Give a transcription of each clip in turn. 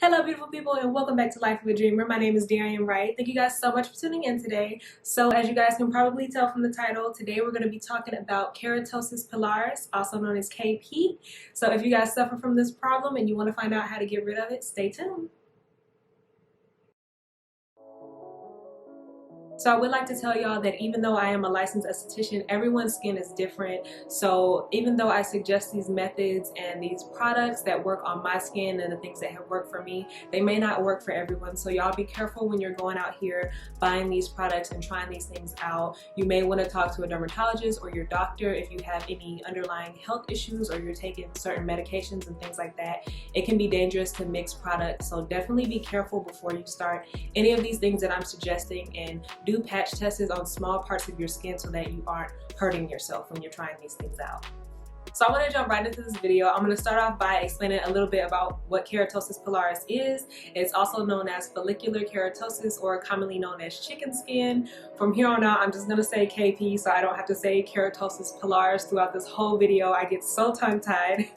Hello beautiful people and welcome back to Life of a Dreamer. My name is Darian Wright. Thank you guys so much for tuning in today. So as you guys can probably tell from the title, today we're going to be talking about Keratosis Pilaris, also known as KP. So if you guys suffer from this problem and you want to find out how to get rid of it, stay tuned. So I would like to tell y'all that even though I am a licensed esthetician, everyone's skin is different. So even though I suggest these methods and these products that work on my skin and the things that have worked for me, they may not work for everyone. So y'all be careful when you're going out here buying these products and trying these things out. You may want to talk to a dermatologist or your doctor if you have any underlying health issues or you're taking certain medications and things like that. It can be dangerous to mix products, so definitely be careful before you start any of these things that I'm suggesting, and do patch tests on small parts of your skin so that you aren't hurting yourself when you're trying these things out. So I want to jump right into this video. I'm going to start off by explaining a little bit about what Keratosis Pilaris is. It's also known as follicular keratosis, or commonly known as chicken skin. From here on out, I'm just going to say KP so I don't have to say Keratosis Pilaris throughout this whole video. I get so tongue-tied.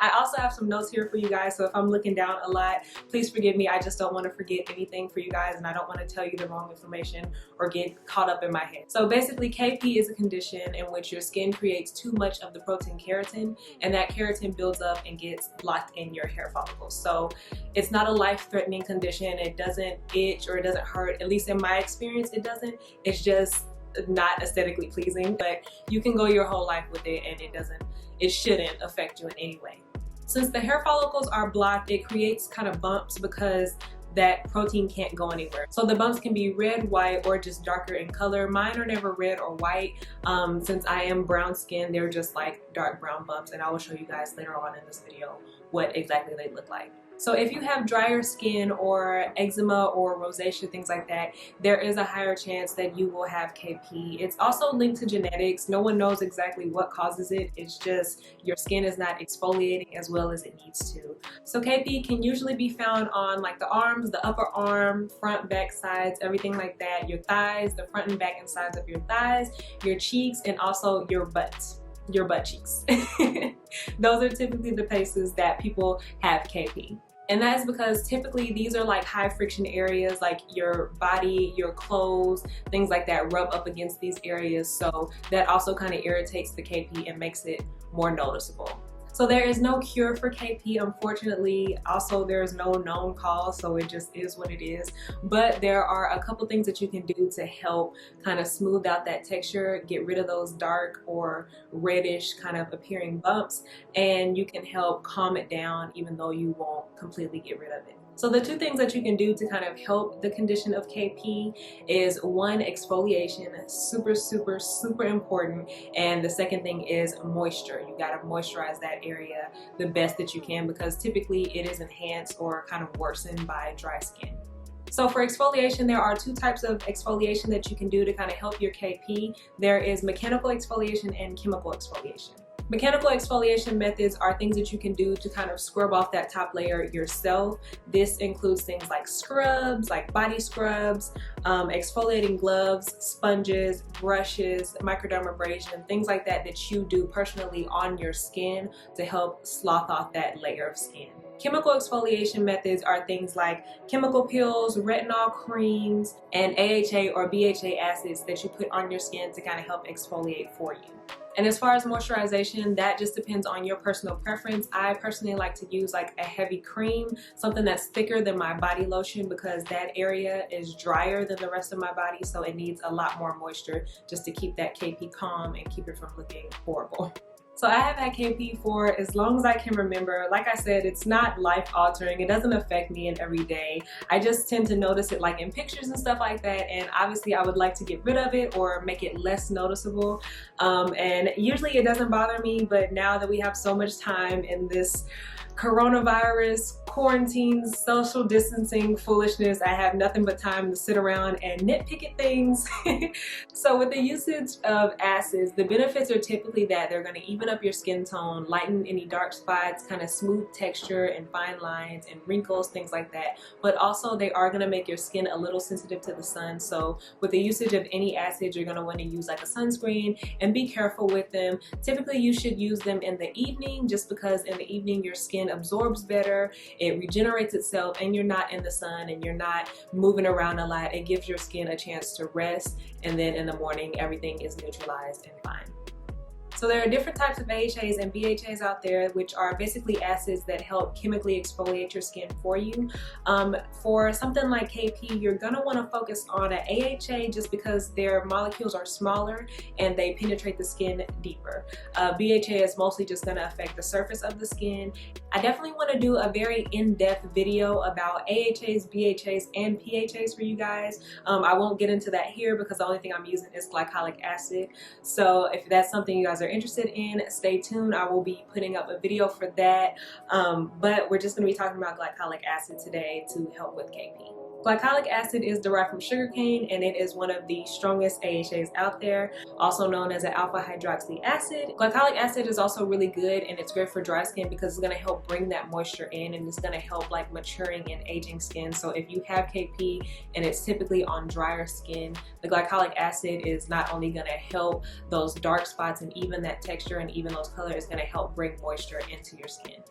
I also have some notes here for you guys, so if I'm looking down a lot, please forgive me. I just don't want to forget anything for you guys, and I don't want to tell you the wrong information or get caught up in my head. So basically, KP is a condition in which your skin creates too much of the protein keratin, and that keratin builds up and gets locked in your hair follicles. So it's not a life-threatening condition. It doesn't itch or it doesn't hurt. At least in my experience, it doesn't. It's just not aesthetically pleasing, but you can go your whole life with it and it shouldn't affect you in any way. Since the hair follicles are blocked, it creates kind of bumps because that protein can't go anywhere. So the bumps can be red, white, or just darker in color. Mine are never red or white. Since I am brown skin, they're just like dark brown bumps, and I will show you guys later on in this video what exactly they look like. So if you have drier skin or eczema or rosacea, things like that, there is a higher chance that you will have KP. It's also linked to genetics. No one knows exactly what causes it. It's just your skin is not exfoliating as well as it needs to. So KP can usually be found on like the arms, the upper arm, front, back, sides, everything like that. Your thighs, the front and back and sides of your thighs, your cheeks, and also your butts. Your butt cheeks. Those are typically the places that people have KP. And that is because typically these are like high friction areas, like your body, your clothes, things like that rub up against these areas. So that also kind of irritates the KP and makes it more noticeable. So there is no cure for KP, unfortunately. Also, there's no known cause, so it just is what it is. But there are a couple things that you can do to help kind of smooth out that texture, get rid of those dark or reddish kind of appearing bumps, and you can help calm it down even though you won't completely get rid of it. So the two things that you can do to kind of help the condition of KP is one, exfoliation, super important, and the second thing is moisture. You gotta moisturize that area the best that you can, because typically it is enhanced or kind of worsened by dry skin. So for exfoliation, there are two types of exfoliation that you can do to kind of help your KP. There is mechanical exfoliation and chemical exfoliation. Mechanical exfoliation methods are things that you can do to kind of scrub off that top layer yourself. This includes things like scrubs, like body scrubs, exfoliating gloves, sponges, brushes, microdermabrasion, things like that that you do personally on your skin to help slough off that layer of skin. Chemical exfoliation methods are things like chemical peels, retinol creams, and AHA or BHA acids that you put on your skin to kind of help exfoliate for you. And as far as moisturization, that just depends on your personal preference. I personally like to use like a heavy cream, something that's thicker than my body lotion, because that area is drier than the rest of my body, so it needs a lot more moisture just to keep that KP calm and keep it from looking horrible. So I have had KP for as long as I can remember. Like I said, it's not life-altering. It doesn't affect me in every day. I just tend to notice it like in pictures and stuff like that, and obviously I would like to get rid of it or make it less noticeable. And usually it doesn't bother me, but now that we have so much time in this coronavirus, quarantine, social distancing foolishness, I have nothing but time to sit around and nitpick at things. So with the usage of acids, the benefits are typically that they're going to even up your skin tone, lighten any dark spots, kind of smooth texture and fine lines and wrinkles, things like that. But also they are going to make your skin a little sensitive to the sun. So with the usage of any acids, you're going to want to use like a sunscreen and be careful with them. Typically you should use them in the evening, just because in the evening your skin absorbs better, it regenerates itself, and you're not in the sun and you're not moving around a lot. It gives your skin a chance to rest, and then in the morning everything is neutralized and fine. So there are different types of AHAs and BHAs out there, which are basically acids that help chemically exfoliate your skin for you. For something like KP, you're gonna wanna focus on an AHA just because their molecules are smaller and they penetrate the skin deeper. BHA is mostly just gonna affect the surface of the skin. I definitely wanna do a very in-depth video about AHAs, BHAs, and PHAs for you guys. I won't get into that here because the only thing I'm using is glycolic acid. So if that's something you guys are interested in, stay tuned. I will be putting up a video for that, but we're just going to be talking about glycolic acid today to help with KP. Glycolic acid is derived from sugarcane, and it is one of the strongest AHAs out there, also known as an alpha hydroxy acid. Glycolic acid is also really good, and it's great for dry skin because it's going to help bring that moisture in, and it's going to help like maturing and aging skin. So if you have KP and it's typically on drier skin, the glycolic acid is not only going to help those dark spots and even that texture and even those colors, it's going to help bring moisture into your skin.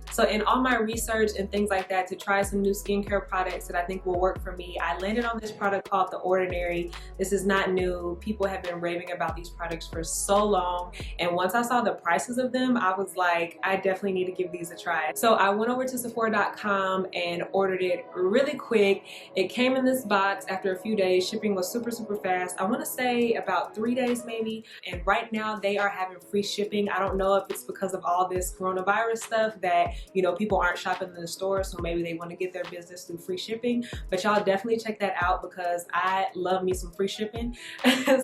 So in all my research and things like that to try some new skincare products that I think will work for me, I landed on this product called The Ordinary. This is not new. People have been raving about these products for so long, and once I saw the prices of them, I was like, I definitely need to give these a try. So I went over to Sephora.com and ordered it really quick. It came in this box after a few days. Shipping was super fast. I want to say about 3 days maybe, and right now they are having free shipping. I don't know if it's because of all this coronavirus stuff that, you know, people aren't shopping in the store, so maybe they want to get their business through free shipping, but y'all definitely check that out because I love me some free shipping.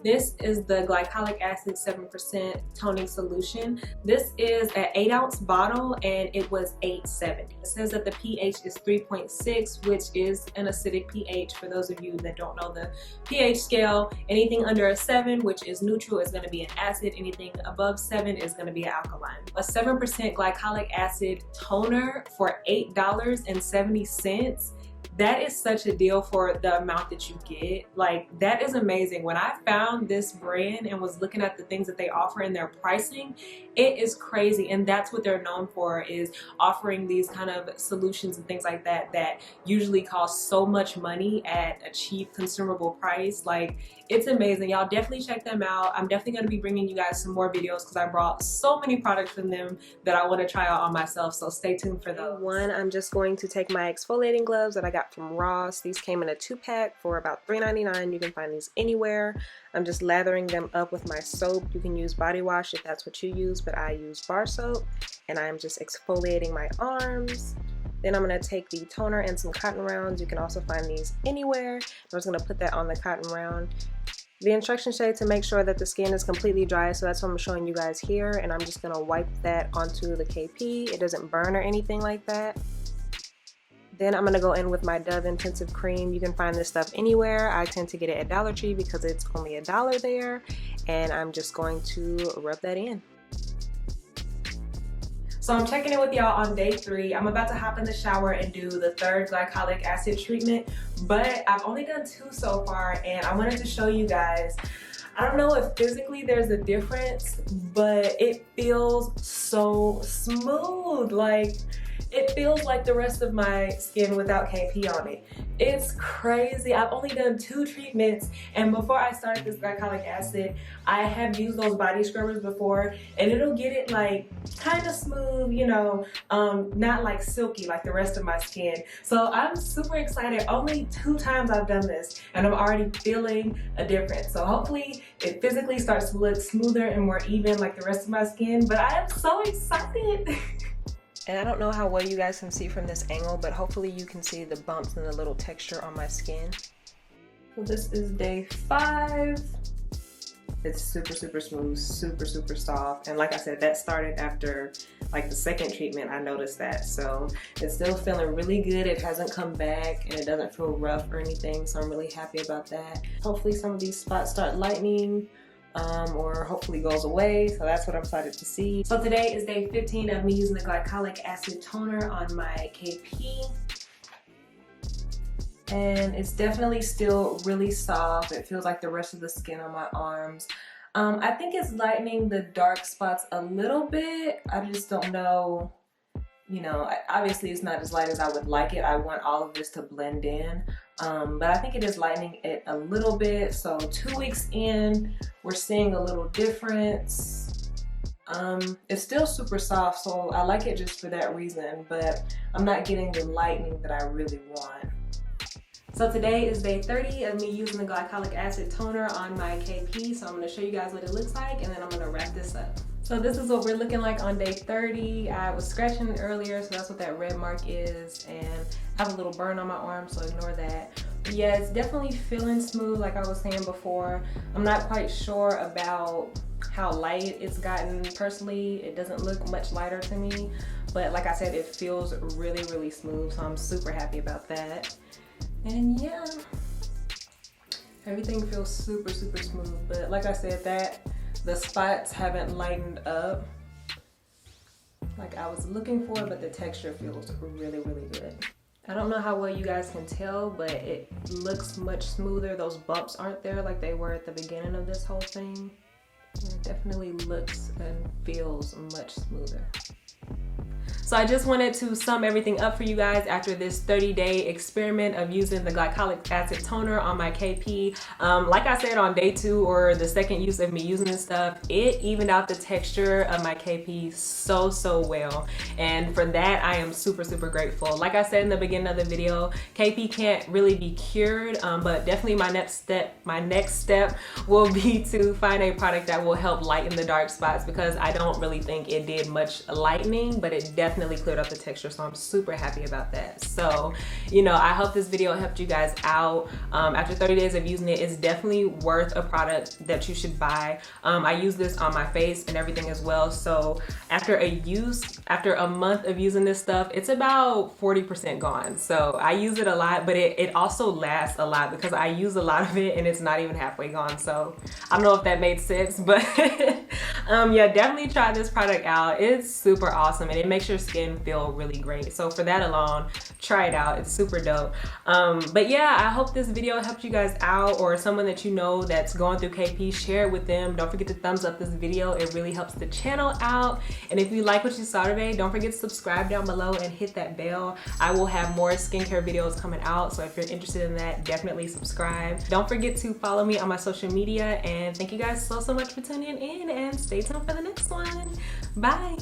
This is the glycolic acid 7% toning solution. This is an 8-ounce bottle and it was $8.70. It says that the pH is 3.6, which is an acidic pH. For those of you that don't know the pH scale, anything under a 7, which is neutral, is going to be an acid. Anything above 7 is going to be an alkaline. A 7% glycolic acid toner for $8.70. That is such a deal for the amount that you get. Like, that is amazing. When I found this brand and was looking at the things that they offer and their pricing, it is crazy. And that's what they're known for, is offering these kind of solutions and things like that that usually cost so much money at a cheap consumable price. Like, it's amazing. Y'all definitely check them out. I'm definitely going to be bringing you guys some more videos because I brought so many products from them that I want to try out on myself, so stay tuned for those. One, I'm just going to take my exfoliating gloves that I got from Ross. These came in a 2-pack for about $3.99. You can find these anywhere. I'm just lathering them up with my soap. You can use body wash if that's what you use, but I use bar soap, and I'm just exfoliating my arms. Then I'm going to take the toner and some cotton rounds. You can also find these anywhere. I'm just going to put that on the cotton round. The instructions say to make sure that the skin is completely dry, so that's what I'm showing you guys here, and I'm just going to wipe that onto the KP. It doesn't burn or anything like that. Then I'm going to go in with my Dove Intensive Cream. You can find this stuff anywhere. I tend to get it at Dollar Tree because it's only $1 there, and I'm just going to rub that in. So I'm checking in with y'all on day 3. I'm about to hop in the shower and do the 3rd glycolic acid treatment, but I've only done 2 so far, and I wanted to show you guys. I don't know if physically there's a difference, but it feels so smooth. Like, it feels like the rest of my skin without KP on it. It's crazy. I've only done 2 treatments, and before I started this glycolic acid, I have used those body scrubbers before, and it'll get it like kind of smooth, you know, not like silky like the rest of my skin. So I'm super excited. Only 2 times I've done this, and I'm already feeling a difference. So hopefully it physically starts to look smoother and more even like the rest of my skin, but I am so excited. And I don't know how well you guys can see from this angle, but hopefully you can see the bumps and the little texture on my skin. So this is day 5. It's super smooth, super soft. And like I said, that started after like the 2nd treatment. I noticed that. So it's still feeling really good. It hasn't come back and it doesn't feel rough or anything. So I'm really happy about that. Hopefully some of these spots start lightening. Or hopefully goes away, so that's what I'm excited to see. So today is day 15 of me using the glycolic acid toner on my KP, and it's definitely still really soft. It feels like the rest of the skin on my arms. I think it's lightening the dark spots a little bit. I just don't know you know, obviously it's not as light as I would like it. I want all of this to blend in, but I think it is lightening it a little bit. So 2 weeks in, we're seeing a little difference. It's still super soft, so I like it just for that reason, but I'm not getting the lightening that I really want. So today is day 30 of me using the glycolic acid toner on my KP, so I'm going to show you guys what it looks like, and then I'm going to wrap this up. So this is what we're looking like on day 30. I was scratching earlier, so that's what that red mark is, and I have a little burn on my arm, so ignore that. But yeah, it's definitely feeling smooth like I was saying before. I'm not quite sure about how light it's gotten. Personally, it doesn't look much lighter to me, but like I said, it feels really, really smooth, so I'm super happy about that. And yeah, everything feels super, super smooth. But like I said, the spots haven't lightened up like I was looking for, but the texture feels really, really good. I don't know how well you guys can tell, but it looks much smoother. Those bumps aren't there like they were at the beginning of this whole thing. It definitely looks and feels much smoother. So I just wanted to sum everything up for you guys after this 30-day experiment of using the glycolic acid toner on my KP. Like I said, on day 2 or the second use of me using this stuff, it evened out the texture of my KP so well. And for that, I am super, super grateful. Like I said in the beginning of the video, KP can't really be cured, but definitely my next step will be to find a product that will help lighten the dark spots, because I don't really think it did much lightening, but it definitely cleared up the texture, so I'm super happy about that. So, you know, I hope this video helped you guys out. After 30 days of using it, it's definitely worth a product that you should buy. I use this on my face and everything as well, so after a month of using this stuff, it's about 40% gone. So I use it a lot, but it also lasts a lot because I use a lot of it and it's not even halfway gone. So I don't know if that made sense, but yeah, definitely try this product out. It's super awesome and it makes your skin feel really great. So for that alone, try it out. It's super dope. But yeah, I hope this video helped you guys out, or someone that you know that's going through KP, share it with them. Don't forget to thumbs up this video. It really helps the channel out. And if you like what you saw today, don't forget to subscribe down below and hit that bell. I will have more skincare videos coming out, so if you're interested in that, definitely subscribe. Don't forget to follow me on my social media, and thank you guys so much for tuning in, and stay tuned for the next one. Bye.